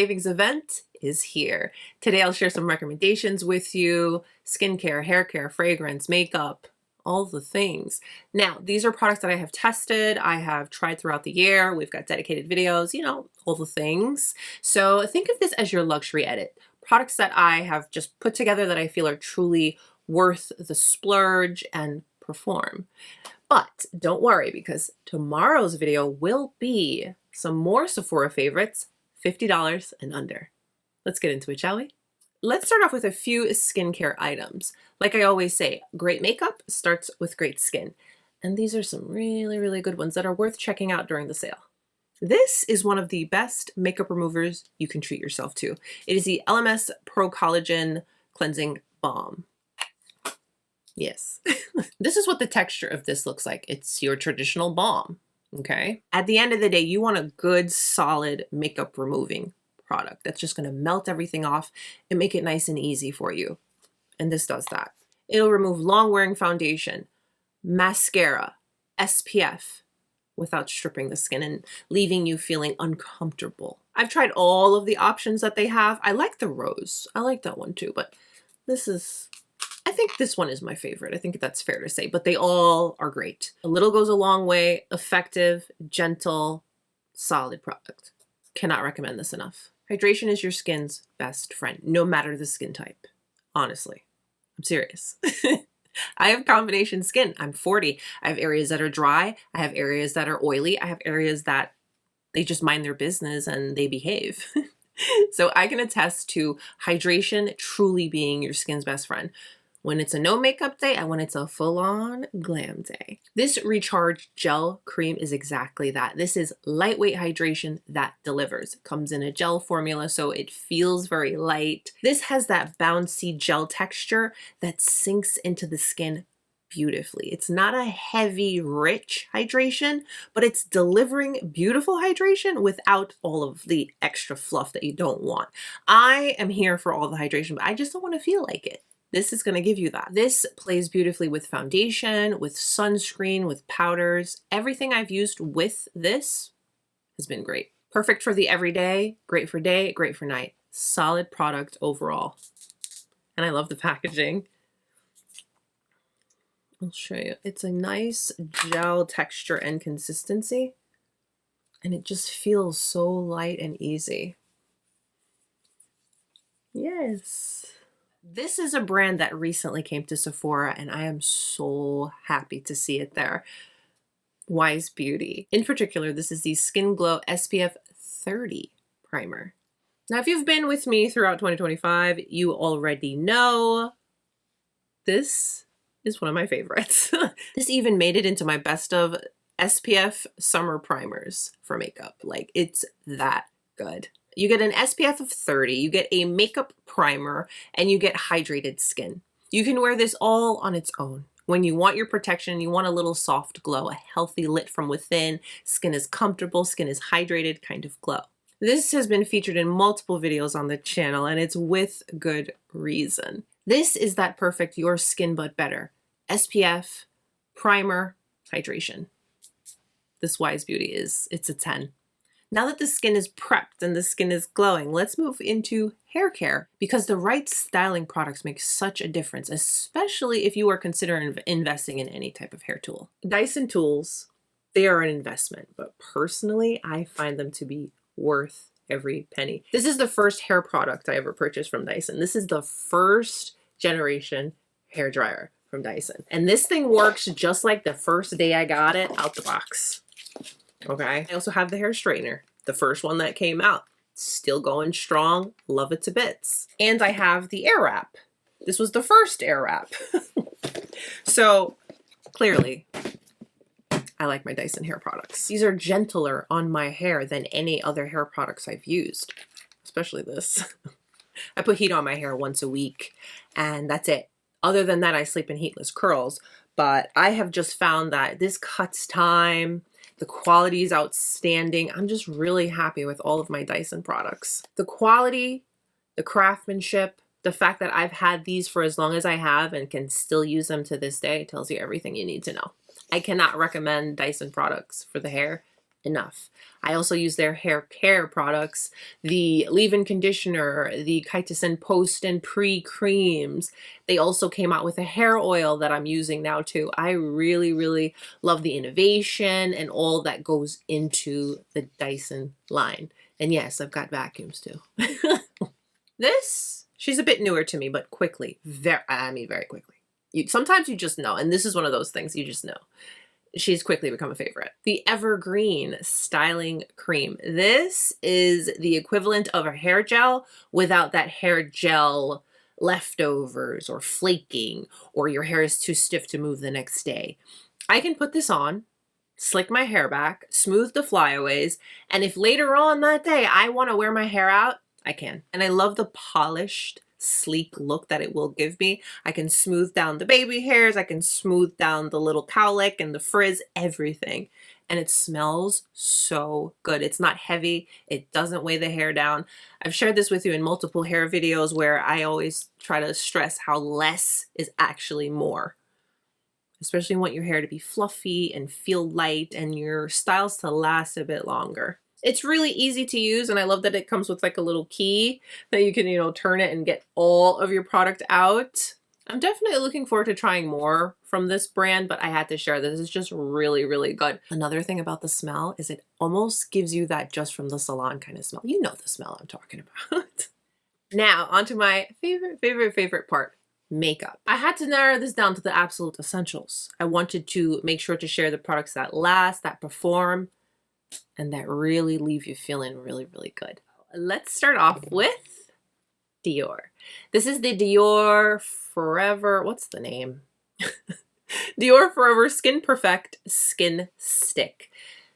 Savings Event is here. Today I'll share some recommendations with you: skincare, hair care, fragrance, makeup, all the things. Now, these are products that I have tested, I have tried throughout the year. We've got dedicated videos, you know, all the things. So think of this as your luxury edit. Products that I have just put together that I feel are truly worth the splurge and perform. But don't worry, because tomorrow's video will be some more Sephora favorites, $50 and under. Let's get into it, shall we? Let's start off with a few skincare items. Like I always say, great makeup starts with great skin. And these are some really, really good ones that are worth checking out during the sale. This is one of the best makeup removers you can treat yourself to. It is the Elemis Pro-Collagen Cleansing Balm. Yes. This is what the texture of this looks like. It's your traditional balm, okay? At the end of the day, you want a good, solid makeup removing product that's just gonna melt everything off and make it nice and easy for you. And this does that. It'll remove long wearing foundation, mascara, SPF, without stripping the skin and leaving you feeling uncomfortable. I've tried all of the options that they have. I like the rose. I like that one too, but I think this one is my favorite. I think that's fair to say, but they all are great. A little goes a long way, effective, gentle, solid product. Cannot recommend this enough. Hydration is your skin's best friend, no matter the skin type. Honestly, I'm serious. I have combination skin. I'm 40. I have areas that are dry. I have areas that are oily. I have areas that they just mind their business and they behave. So I can attest to hydration truly being your skin's best friend when it's a no makeup day and when it's a full-on glam day. This Recharge Gel Cream is exactly that. This is lightweight hydration that delivers. It comes in a gel formula, so it feels very light. This has that bouncy gel texture that sinks into the skin beautifully. It's not a heavy, rich hydration, but it's delivering beautiful hydration without all of the extra fluff that you don't want. I am here for all the hydration, but I just don't want to feel like it. This is going to give you that. This plays beautifully with foundation, with sunscreen, with powders. Everything I've used with this has been great. Perfect for the everyday, great for day, great for night. Solid product overall. And I love the packaging. I'll show you. It's a nice gel texture and consistency, and it just feels so light and easy. Yes. This is a brand that recently came to Sephora, and I am so happy to see it there. YVES. In particular, this is the Skin Glow SPF 30 primer. Now, if you've been with me throughout 2025, you already know this is one of my favorites. This even made it into my best of SPF summer primers for makeup. Like, it's that good. You get an SPF of 30, you get a makeup primer, and you get hydrated skin. You can wear this all on its own. When you want your protection, you want a little soft glow, a healthy lit from within, skin is comfortable, skin is hydrated kind of glow. This has been featured in multiple videos on the channel, and it's with good reason. This is that perfect your skin but better. SPF, primer, hydration. This YVES it's a 10. Now that the skin is prepped and the skin is glowing, let's move into hair care, because the right styling products make such a difference, especially if you are considering investing in any type of hair tool. Dyson tools, they are an investment, but personally, I find them to be worth every penny. This is the first hair product I ever purchased from Dyson. This is the first generation hair dryer from Dyson. And this thing works just like the first day I got it out the box. Okay. I also have the hair straightener, the first one that came out. Still going strong. Love it to bits. And I have the air wrap. This was the first air wrap. So clearly, I like my Dyson hair products. These are gentler on my hair than any other hair products I've used, especially this. I put heat on my hair once a week, and that's it. Other than that, I sleep in heatless curls, but I have just found that this cuts time. The quality is outstanding. I'm just really happy with all of my Dyson products. The quality, the craftsmanship, the fact that I've had these for as long as I have and can still use them to this day tells you everything you need to know. I cannot recommend Dyson products for the hair enough. I also use their hair care products, the leave-in conditioner, the chitosan post and pre creams. They also came out with a hair oil that I'm using now too. I really, really love the innovation and all that goes into the Dyson line. And yes, I've got vacuums too. This, she's a bit newer to me, but quickly, very quickly. Sometimes you just know, and this is one of those things you just know. She's quickly become a favorite. The Evergreen Styling Cream. This is the equivalent of a hair gel without that hair gel leftovers or flaking, or your hair is too stiff to move the next day. I can put this on, slick my hair back, smooth the flyaways, and if later on that day I want to wear my hair out, I can. And I love the polished, sleek look that it will give me. I can smooth down the baby hairs, I can smooth down the little cowlick and the frizz, everything. And it smells so good. It's not heavy, it doesn't weigh the hair down. I've shared this with you in multiple hair videos where I always try to stress how less is actually more. Especially want your hair to be fluffy and feel light and your styles to last a bit longer. It's really easy to use, and I love that it comes with like a little key that you can, you know, turn it and get all of your product out. I'm definitely looking forward to trying more from this brand, but I had to share this. It's just really, really good. Another thing about the smell is it almost gives you that just from the salon kind of smell. You know the smell I'm talking about. Now, onto my favorite part. Makeup. I had to narrow this down to the absolute essentials. I wanted to make sure to share the products that last, that perform, and that really leave you feeling really, really good. Let's start off with Dior. This is the Dior Forever, what's the name? Dior Forever Skin Perfect Skin Stick.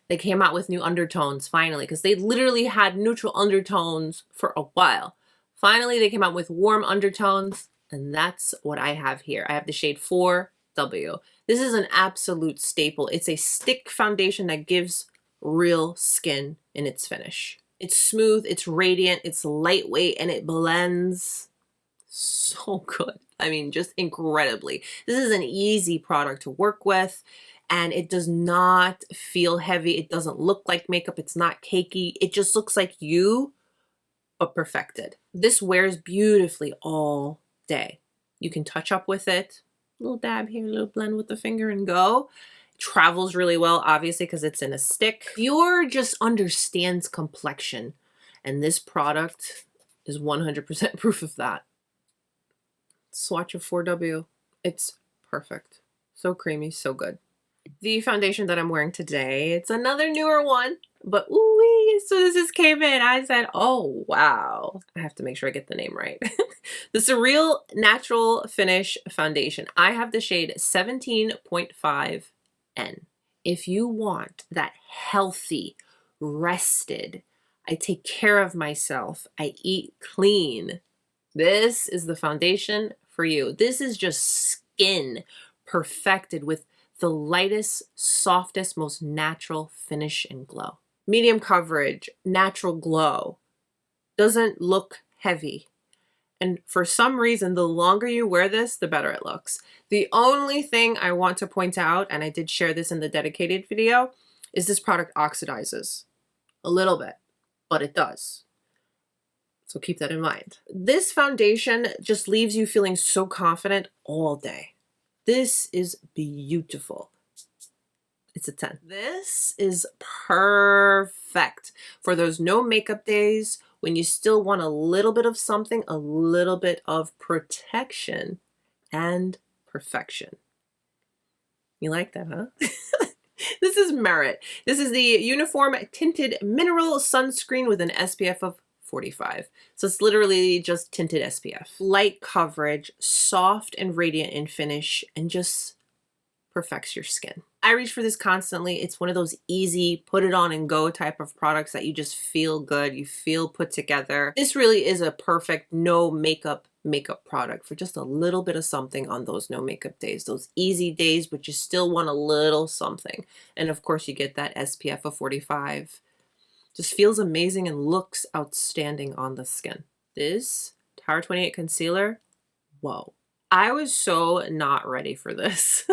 They came out with new undertones finally, because they literally had neutral undertones for a while. Finally, they came out with warm undertones, and that's what I have here. I have the shade 4W. This is an absolute staple. It's a stick foundation that gives real skin in its finish. It's smooth, it's radiant, it's lightweight, and it blends so good. I mean, just incredibly. This is an easy product to work with, and it does not feel heavy. It doesn't look like makeup. It's not cakey. It just looks like you, but perfected. This wears beautifully all day. You can touch up with it. A little dab here, a little blend with the finger and go. Travels really well, obviously, because it's in a stick. Dior just understands complexion, and this product is 100% proof of that. Swatch of 4W. It's perfect. So creamy, so good. The foundation that I'm wearing today, it's another newer one, but ooh, as soon as this came in, I said, oh, wow. I have to make sure I get the name right. The Surreal Natural Finish Foundation. I have the shade 17.5N. If you want that healthy, rested, I take care of myself, I eat clean, this is the foundation for you. This is just skin perfected with the lightest, softest, most natural finish and glow. Medium coverage, natural glow, doesn't look heavy. And for some reason, the longer you wear this, the better it looks. The only thing I want to point out, and I did share this in the dedicated video, is this product oxidizes a little bit, but it does. So keep that in mind. This foundation just leaves you feeling so confident all day. This is beautiful. It's a 10. This is perfect for those no makeup days when you still want a little bit of something, a little bit of protection and perfection. You like that, huh? This is Merit. This is the Uniform Tinted Mineral Sunscreen with an SPF of 45. So it's literally just tinted SPF. Light coverage, soft and radiant in finish, and just perfects your skin. I reach for this constantly. It's one of those easy, put it on and go type of products that you just feel good, you feel put together. This really is a perfect no makeup product for just a little bit of something on those no makeup days, those easy days, but you still want a little something. And of course you get that SPF of 45. Just feels amazing and looks outstanding on the skin. This Tower 28 concealer, whoa. I was so not ready for this.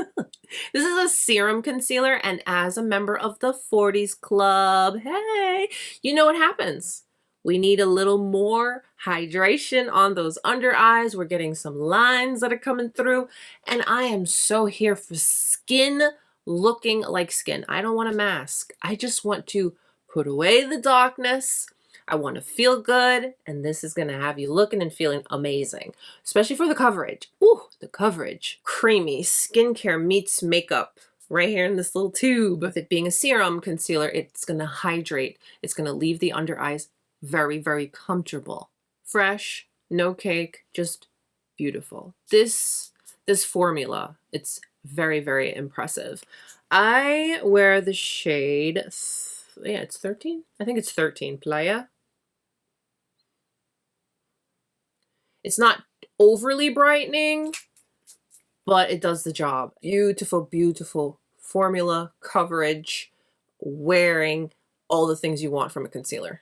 This is a serum concealer, and as a member of the 40s club, hey, you know what happens. We need a little more hydration on those under eyes. We're getting some lines that are coming through, and I am so here for skin looking like skin. I don't want a mask. I just want to put away the darkness. I want to feel good, and this is going to have you looking and feeling amazing, especially for the coverage. Ooh, the coverage. Creamy skincare meets makeup right here in this little tube. With it being a serum concealer, it's going to hydrate. It's going to leave the under eyes very, very comfortable. Fresh, no cake, just beautiful. This formula, it's very, very impressive. I wear the shade, yeah, it's 13? I think it's 13, Playa. It's not overly brightening, but it does the job. Beautiful, beautiful formula, coverage, wearing, all the things you want from a concealer.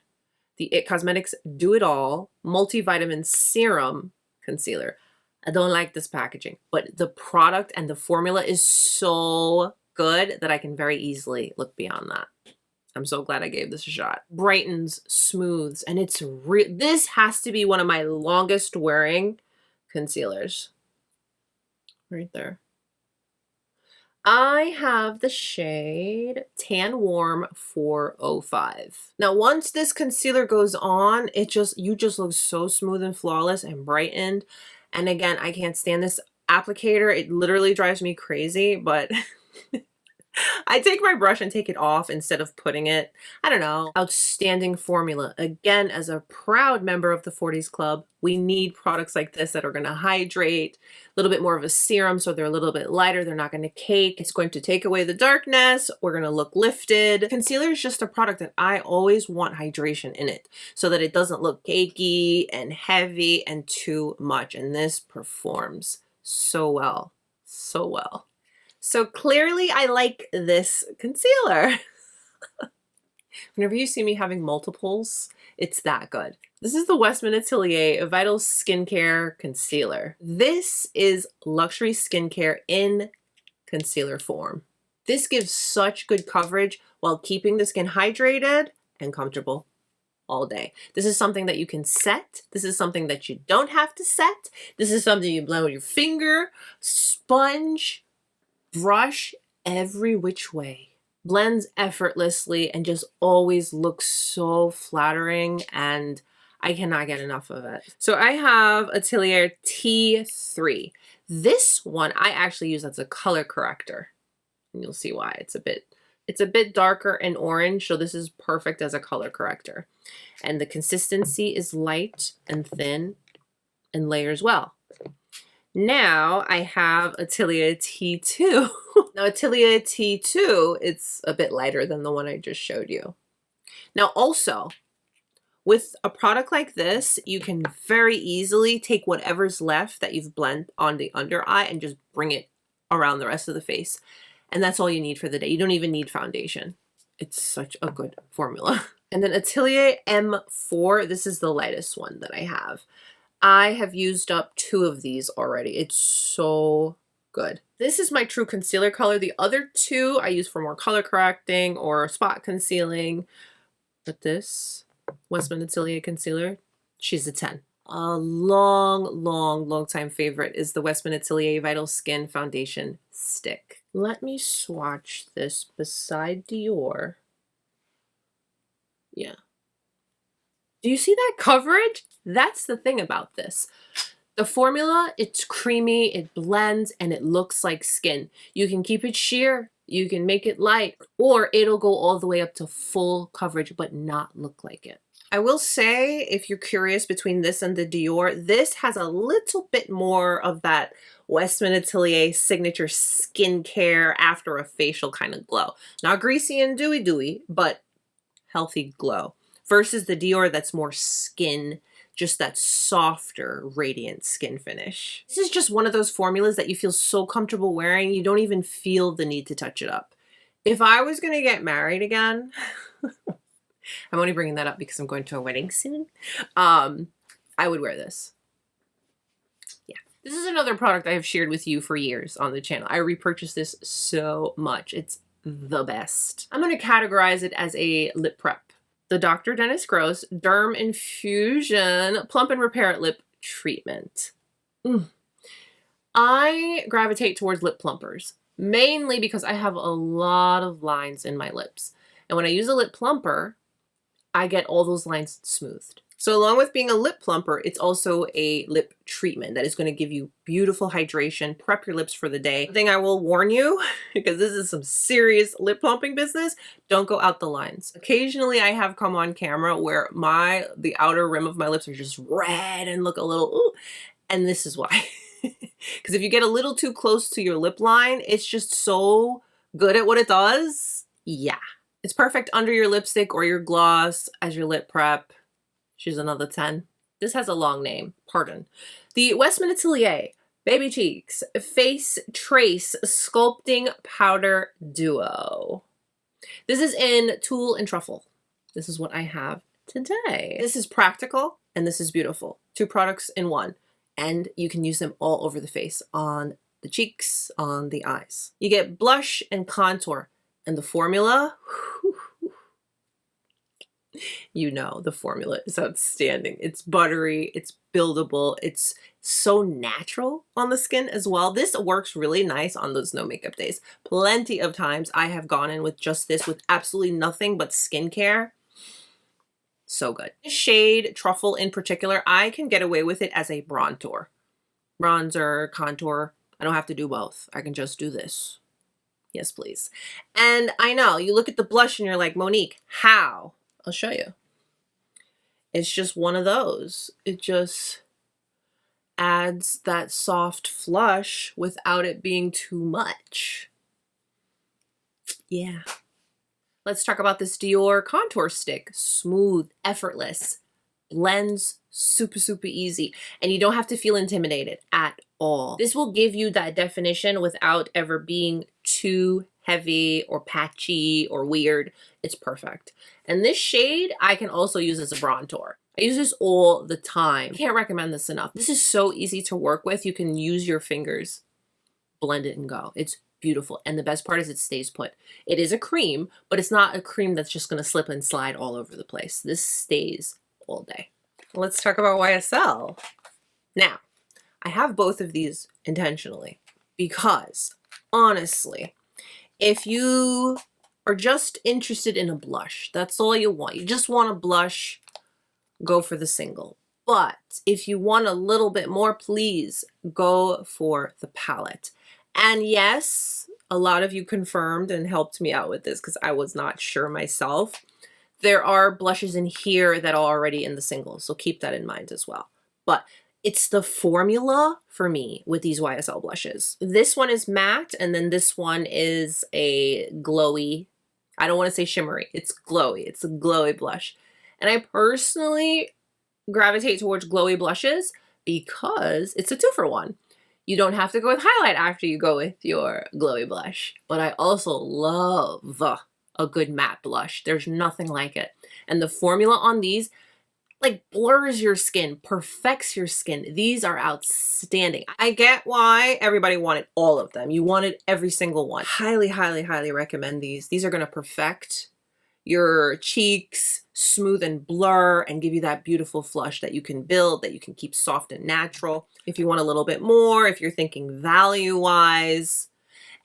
The IT Cosmetics Do It All Multivitamin Serum Concealer. I don't like this packaging, but the product and the formula is so good that I can very easily look beyond that. I'm so glad I gave this a shot. Brightens, smooths, and it's this has to be one of my longest wearing concealers. Right there. I have the shade Tan Warm 405. Now, once this concealer goes on, you just look so smooth and flawless and brightened. And again, I can't stand this applicator. It literally drives me crazy, but I take my brush and take it off instead of putting it. I don't know. Outstanding formula. Again, as a proud member of the 40s Club, we need products like this that are going to hydrate, a little bit more of a serum so they're a little bit lighter. They're not going to cake. It's going to take away the darkness. We're going to look lifted. Concealer is just a product that I always want hydration in it so that it doesn't look cakey and heavy and too much. And this performs so well. So well. So clearly I like this concealer. Whenever you see me having multiples, it's that good. This is the WESTMAN Atelier Vital Skincare Concealer. This is luxury skincare in concealer form. This gives such good coverage while keeping the skin hydrated and comfortable all day. This is something that you can set. This is something that you don't have to set. This is something you blend with your finger, sponge, brush every which way. Blends effortlessly and just always looks so flattering, and I cannot get enough of it. So I have Atelier T3. This one I actually use as a color corrector. And you'll see why. It's a bit darker and orange, so this is perfect as a color corrector. And the consistency is light and thin and layers well. Now I have Atelier T2. Now Atelier T2, it's a bit lighter than the one I just showed you. Now also, with a product like this, you can very easily take whatever's left that you've blended on the under eye and just bring it around the rest of the face. And that's all you need for the day. You don't even need foundation. It's such a good formula. And then Atelier M4, this is the lightest one that I have. I have used up 2 of these already. It's so good. This is my true concealer color. The other 2 I use for more color correcting or spot concealing. But this WESTMAN Atelier concealer, she's a 10. A long time favorite is the WESTMAN Atelier Vital Skin Foundation Stick. Let me swatch this beside Dior. Yeah. Do you see that coverage? That's the thing about this. The formula, it's creamy, it blends, and it looks like skin. You can keep it sheer, you can make it light, or it'll go all the way up to full coverage but not look like it. I will say, if you're curious between this and the Dior, this has a little bit more of that WESTMAN Atelier signature skincare after a facial kind of glow. Not greasy and dewy, but healthy glow. Versus the Dior that's more skin, just that softer, radiant skin finish. This is just one of those formulas that you feel so comfortable wearing, you don't even feel the need to touch it up. If I was gonna get married again, I'm only bringing that up because I'm going to a wedding soon, I would wear this. Yeah. This is another product I have shared with you for years on the channel. I repurchase this so much. It's the best. I'm going to categorize it as a lip prep. The Dr. Dennis Gross DermInfusion Plump and Repair Lip Treatment. I gravitate towards lip plumpers, mainly because I have a lot of lines in my lips. And when I use a lip plumper, I get all those lines smoothed. So along with being a lip plumper, it's also a lip treatment that is going to give you beautiful hydration, prep your lips for the day. The thing I will warn you, because this is some serious lip plumping business, don't go out the lines. Occasionally I have come on camera where the outer rim of my lips are just red and look a little, ooh, and this is why. Because if you get a little too close to your lip line, it's just so good at what it does. Yeah. It's perfect under your lipstick or your gloss as your lip prep. She's another 10. This has a long name, pardon. The WESTMAN Atelier Baby Cheeks Face Trace Sculpting Powder Duo. This is in Tulle and Truffle. This is what I have today. This is practical and this is beautiful. 2 products in one. And you can use them all over the face, on the cheeks, on the eyes. You get blush and contour. And the formula, you know, the formula is outstanding. It's buttery, it's buildable, it's so natural on the skin as well. This works really nice on those no makeup days. Plenty of times I have gone in with just this with absolutely nothing but skincare. So good. This shade, Truffle in particular, I can get away with it as a bronzer. Bronzer, contour, I don't have to do both. I can just do this. Yes, please. And I know, you look at the blush and you're like, Monique, how? I'll show you. It's just one of those. It just adds that soft flush without it being too much. Yeah. Let's talk about this Dior contour stick. Smooth, effortless, blends super, super easy. And you don't have to feel intimidated at all. This will give you that definition without ever being too heavy or patchy or weird. It's perfect. And this shade I can also use as a bronzer. I use this all the time. I can't recommend this enough. This is so easy to work with. You can use your fingers, blend it and go. It's beautiful. And the best part is it stays put. It is a cream, but it's not a cream that's just going to slip and slide all over the place. This stays all day. Let's talk about YSL. Now, I have both of these intentionally because, honestly, if you are just interested in a blush, that's all you want. You just want a blush, go for the single. But if you want a little bit more, please go for the palette. And yes, a lot of you confirmed and helped me out with this because I was not sure myself. There are blushes in here that are already in the single, so keep that in mind as well. But it's the formula for me with these YSL blushes. This one is matte, and then this one is a glowy, I don't want to say shimmery, it's glowy. It's a glowy blush. And I personally gravitate towards glowy blushes because it's a 2-for-1. You don't have to go with highlight after you go with your glowy blush. But I also love a good matte blush. There's nothing like it. And the formula on these like blurs your skin, perfects your skin. These are outstanding. I get why everybody wanted all of them. You wanted every single one. Highly, highly, highly recommend these. These are going to perfect your cheeks, smooth and blur, and give you that beautiful flush that you can build, that you can keep soft and natural. If you want a little bit more, if you're thinking value-wise,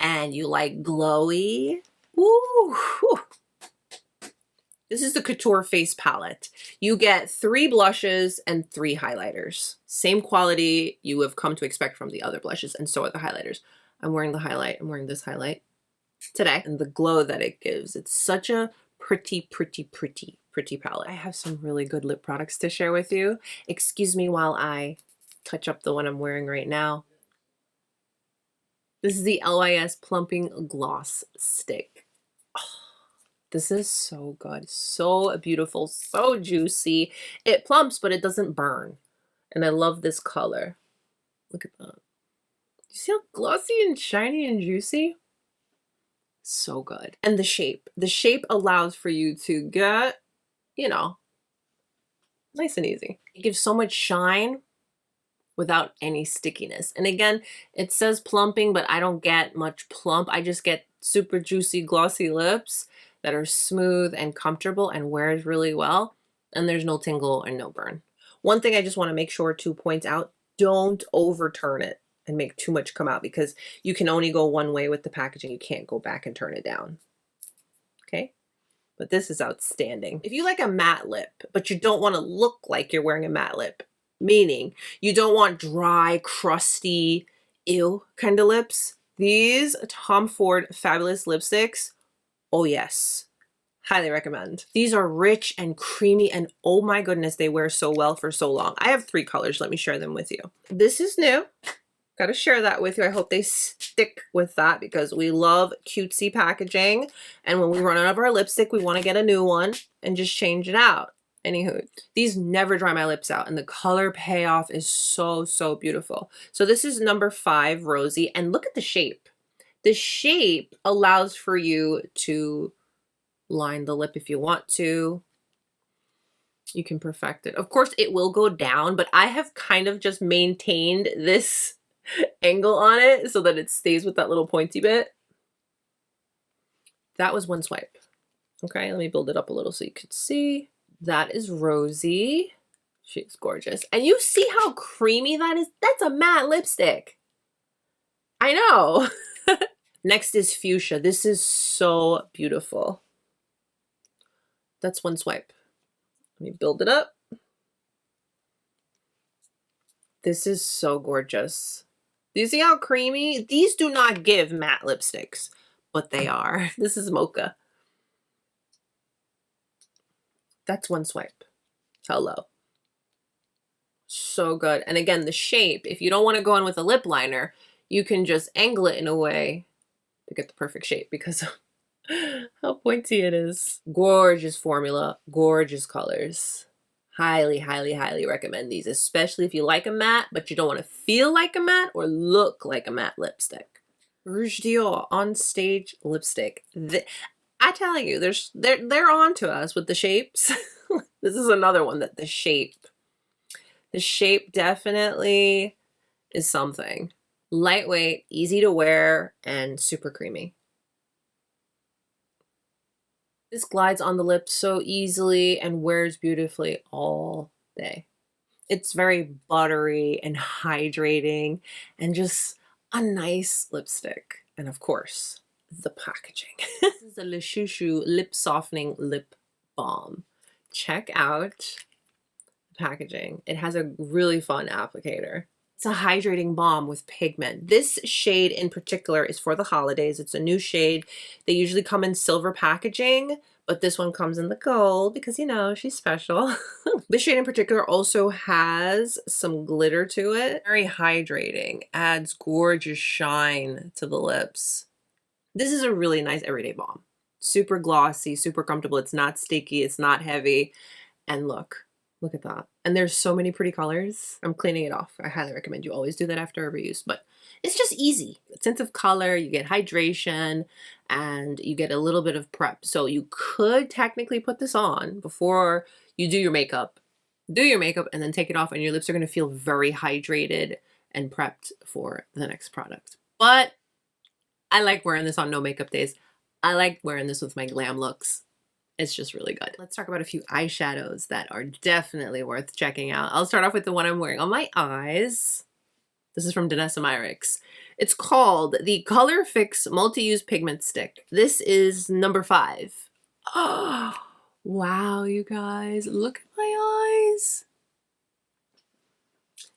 and you like glowy, woo, whew. This is the Couture Face Palette. You get 3 blushes and 3 highlighters. Same quality you have come to expect from the other blushes, and so are the highlighters. I'm wearing the highlight. I'm wearing this highlight today. And the glow that it gives. It's such a pretty, pretty, pretty, pretty palette. I have some really good lip products to share with you. Excuse me while I touch up the one I'm wearing right now. This is the LYS Plumping Gloss Stick. Oh. This is so good, so beautiful, so juicy. It plumps, but it doesn't burn. And I love this color. Look at that. You see how glossy and shiny and juicy? So good. And the shape. The shape allows for you to get, you know, nice and easy. It gives so much shine without any stickiness. And again, it says plumping, but I don't get much plump. I just get super juicy, glossy lips that are smooth and comfortable and wears really well. And there's no tingle and no burn. One thing I just want to make sure to point out, don't overturn it and make too much come out, because you can only go one way with the packaging. You can't go back and turn it down. Okay? But this is outstanding. If you like a matte lip, but you don't want to look like you're wearing a matte lip, meaning you don't want dry, crusty, ew kind of lips, these Tom Ford Fabulous lipsticks, oh yes, highly recommend. These are rich and creamy, and oh my goodness, they wear so well for so long. I have 3 colors. Let me share them with you. This is new. Got to share that with you. I hope they stick with that, because we love cutesy packaging. And when we run out of our lipstick, we want to get a new one and just change it out. Anywho, these never dry my lips out, and the color payoff is so, so beautiful. So this is number 5, Rosy, and look at the shape. The shape allows for you to line the lip if you want to. You can perfect it. Of course, it will go down, but I have kind of just maintained this angle on it so that it stays with that little pointy bit. That was one swipe. Okay, let me build it up a little so you could see. That is Rosy. She's gorgeous. And you see how creamy that is? That's a matte lipstick. I know. Next is Fuchsia. This is so beautiful. That's one swipe. Let me build it up. This is so gorgeous. Do you see how creamy? These do not give matte lipsticks, but they are. This is Mocha. That's one swipe. Hello. So good. And again, the shape, if you don't want to go in with a lip liner, you can just angle it in a way to get the perfect shape, because of how pointy it is. Gorgeous formula, gorgeous colors. Highly, highly, highly recommend these, especially if you like a matte, but you don't want to feel like a matte or look like a matte lipstick. Rouge Dior On Stage Lipstick. I tell you, they're on to us with the shapes. This is another one that the shape definitely is something. Lightweight, easy to wear, and super creamy. This glides on the lips so easily and wears beautifully all day. It's very buttery and hydrating and just a nice lipstick. And of course, the packaging. This is the Le Chouchou Lip Softening Lip Balm. Check out the packaging. It has a really fun applicator. It's a hydrating balm with pigment. This shade in particular is for the holidays. It's a new shade. They usually come in silver packaging, but this one comes in the gold because, you know, she's special. This shade in particular also has some glitter to it. Very hydrating, adds gorgeous shine to the lips. This is a really nice everyday balm. Super glossy, super comfortable. It's not sticky, it's not heavy. And look at that. And there's so many pretty colors. I'm cleaning it off. I highly recommend you always do that after every use, but it's just easy. A sense of color, you get hydration, and you get a little bit of prep. So you could technically put this on before you do your makeup. Do your makeup and then take it off, and your lips are going to feel very hydrated and prepped for the next product. But I like wearing this on no makeup days. I like wearing this with my glam looks. It's just really good. Let's talk about a few eyeshadows that are definitely worth checking out. I'll start off with the one I'm wearing on my eyes. This is from Danessa Myricks. It's called the Color Fix Multi-Use Pigment Stick. This is number 5. Oh, wow, you guys. Look at my eyes.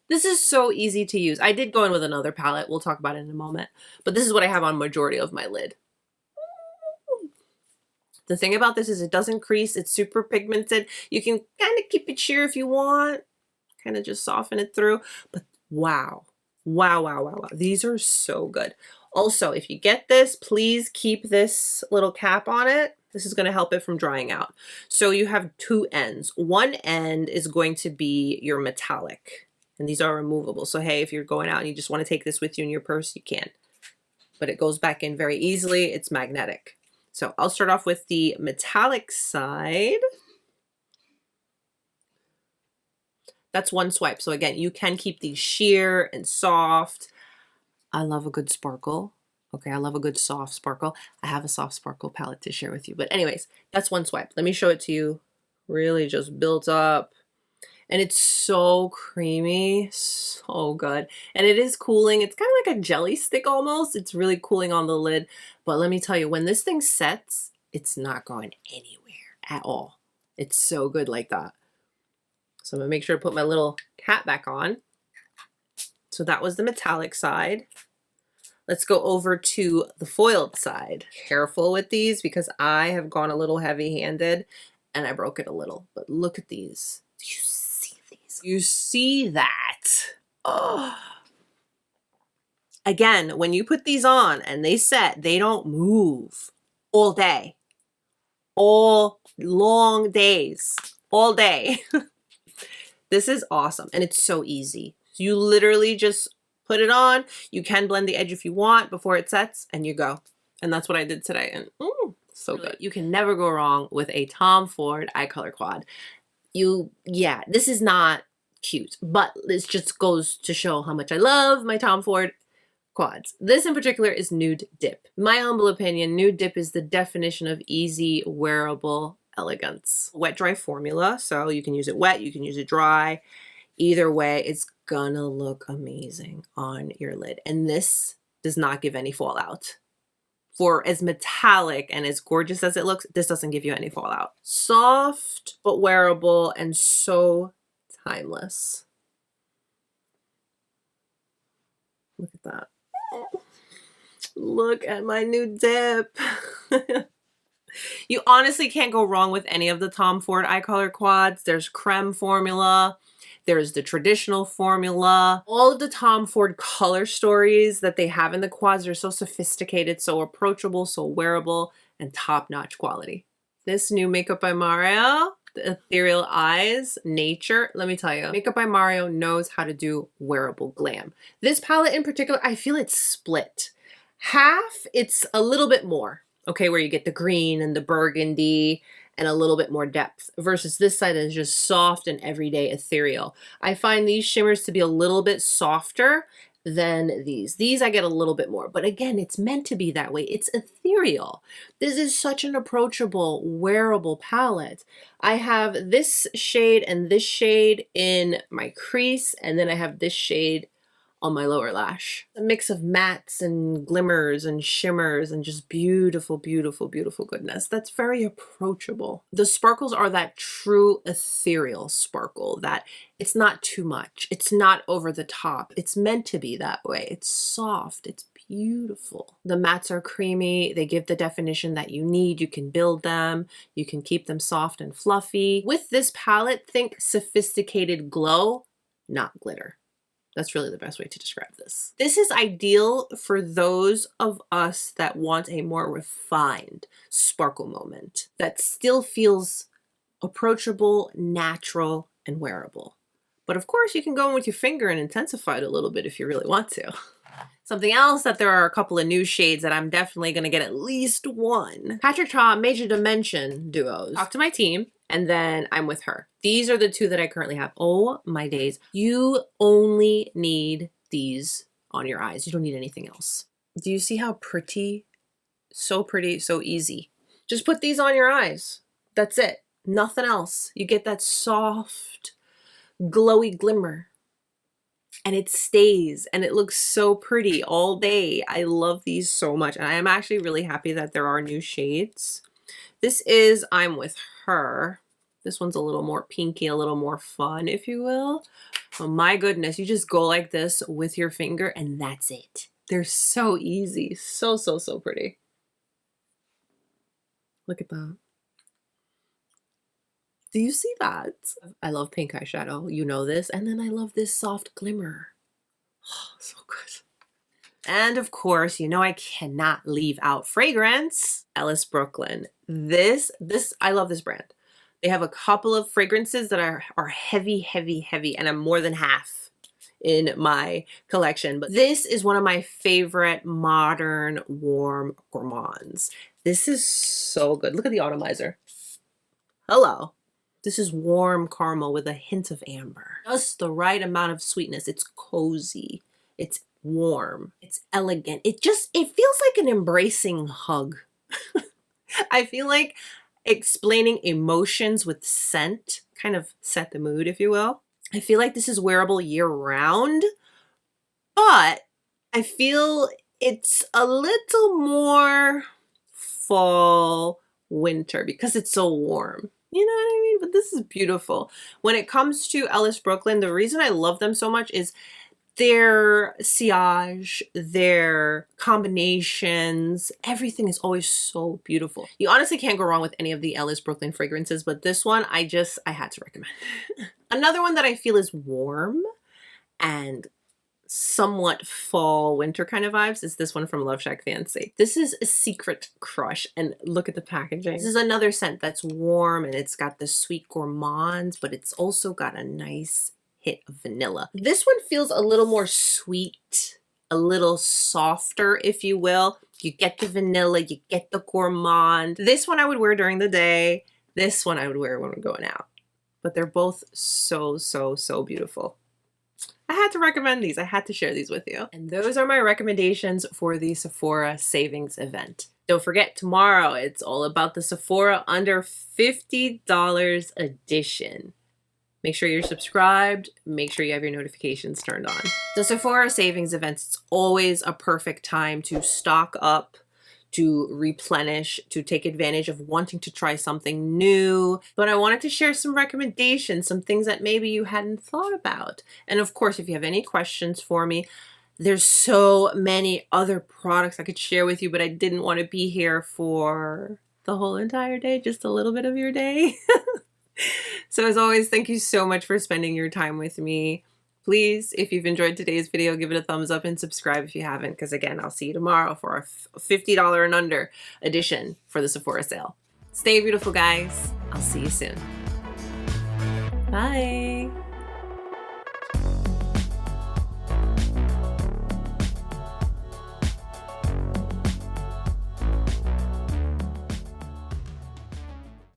This is so easy to use. I did go in with another palette. We'll talk about it in a moment. But this is what I have on majority of my lid. The thing about this is it doesn't crease. It's super pigmented. You can kind of keep it sheer if you want. Kind of just soften it through. But wow. Wow, wow, wow, wow. These are so good. Also, if you get this, please keep this little cap on it. This is going to help it from drying out. So you have 2 ends. One end is going to be your metallic. And these are removable. So hey, if you're going out and you just want to take this with you in your purse, you can. But it goes back in very easily. It's magnetic. So I'll start off with the metallic side. That's one swipe. So again, you can keep these sheer and soft. I love a good sparkle. Okay, I love a good soft sparkle. I have a soft sparkle palette to share with you. But anyways, that's one swipe. Let me show it to you. Really just built up. And it's so creamy, so good. And it is cooling. It's kind of like a jelly stick almost. It's really cooling on the lid. But let me tell you, when this thing sets, it's not going anywhere at all. It's so good like that. So I'm gonna make sure to put my little cap back on. So that was the metallic side. Let's go over to the foiled side. Careful with these because I have gone a little heavy-handed and I broke it a little. But look at these. Do you see these? You see that? Oh. Again, when you put these on and they set, they don't move all day. All long days. All day. This is awesome and it's so easy. You literally just put it on. You can blend the edge if you want before it sets and you go. And that's what I did today. And so good. You can never go wrong with a Tom Ford eye color quad. Yeah, this is not cute, but this just goes to show how much I love my Tom Ford quads. This in particular is Nude Dip. In my humble opinion, Nude Dip is the definition of easy, wearable elegance. Wet dry formula, so you can use it wet, you can use it dry. Either way, it's gonna look amazing on your lid. And this does not give any fallout. For as metallic and as gorgeous as it looks, this doesn't give you any fallout. Soft, but wearable and so timeless. Look at that. Look at my Nude Dip. You honestly can't go wrong with any of the Tom Ford eye color quads. There's creme formula. There's the traditional formula. All of the Tom Ford color stories that they have in the quads are so sophisticated, so approachable, so wearable, and top-notch quality. This new Makeup by Mario, the Ethereal Eyes, Nature, let me tell you, Makeup by Mario knows how to do wearable glam. This palette in particular, I feel it's split. Half, it's a little bit more, okay, where you get the green and the burgundy and a little bit more depth, versus this side is just soft and everyday ethereal. I find these shimmers to be a little bit softer than these. These I get a little bit more, but again, it's meant to be that way. It's ethereal. This is such an approachable, wearable palette. I have this shade and this shade in my crease, and then I have this shade on my lower lash. A mix of mattes and glimmers and shimmers and just beautiful, beautiful, beautiful goodness. That's very approachable. The sparkles are that true ethereal sparkle, that it's not too much. It's not over the top. It's meant to be that way. It's soft. It's beautiful. The mattes are creamy. They give the definition that you need. You can build them. You can keep them soft and fluffy. With this palette, think sophisticated glow, not glitter. That's really the best way to describe this. This is ideal for those of us that want a more refined sparkle moment that still feels approachable, natural, and wearable. But of course, you can go in with your finger and intensify it a little bit if you really want to. Something else that there are a couple of new shades that I'm definitely going to get at least one. Patrick Ta Major Dimension duos. Talk to my team. And then I'm with her. These are the two that I currently have. Oh my days. You only need these on your eyes. You don't need anything else. Do you see how pretty? So pretty, so easy. Just put these on your eyes. That's it. Nothing else. You get that soft, glowy glimmer. And it stays and it looks so pretty all day. I love these so much. And I am actually really happy that there are new shades. This is I'm with her. This one's a little more pinky, a little more fun, if you will. Oh my goodness, you just go like this with your finger and that's it. They're so easy. So, so, so pretty. Look at that. Do you see that? I love pink eyeshadow. You know this. And then I love this soft glimmer. Oh, so good. And of course, you know I cannot leave out fragrance. Ellis Brooklyn. I love this brand. They have a couple of fragrances that are heavy, heavy, heavy, and I'm more than half in my collection. But this is one of my favorite modern warm gourmands. This is so good. Look at the atomizer. Hello. This is warm caramel with a hint of amber. Just the right amount of sweetness. It's cozy. It's warm. It's elegant. It feels like an embracing hug. I feel like explaining emotions with scent kind of set the mood, if you will. I feel like this is wearable year round, but I feel it's a little more fall, winter because it's so warm. You know what I mean? But this is beautiful. When it comes to Ellis Brooklyn, the reason I love them so much is their sillage, their combinations, everything is always so beautiful. You honestly can't go wrong with any of the Ellis Brooklyn fragrances, but this one I had to recommend. Another one that I feel is warm and somewhat fall winter kind of vibes is this one from Love Shack Fancy. This is a Secret Crush, and look at the packaging. This is another scent that's warm and it's got the sweet gourmands, but it's also got a nice hit of vanilla. This one feels a little more sweet, a little softer, if you will. You get the vanilla, you get the gourmand. This one I would wear during the day. This one I would wear when we're going out. But they're both so, so, so beautiful. I had to recommend these. I had to share these with you. And those are my recommendations for the Sephora Savings Event. Don't forget, tomorrow it's all about the Sephora Under $50 edition. Make sure you're subscribed. Make sure you have your notifications turned on. The Sephora Savings Event, it's always a perfect time to stock up, to replenish, to take advantage of wanting to try something new. But I wanted to share some recommendations, some things that maybe you hadn't thought about. And of course, if you have any questions for me, there's so many other products I could share with you, but I didn't want to be here for the whole entire day, just a little bit of your day. So as always, thank you so much for spending your time with me. Please, if you've enjoyed today's video, give it a thumbs up and subscribe if you haven't, because again, I'll see you tomorrow for our $50 and under edition for the Sephora sale. Stay beautiful, guys. I'll see you soon. Bye.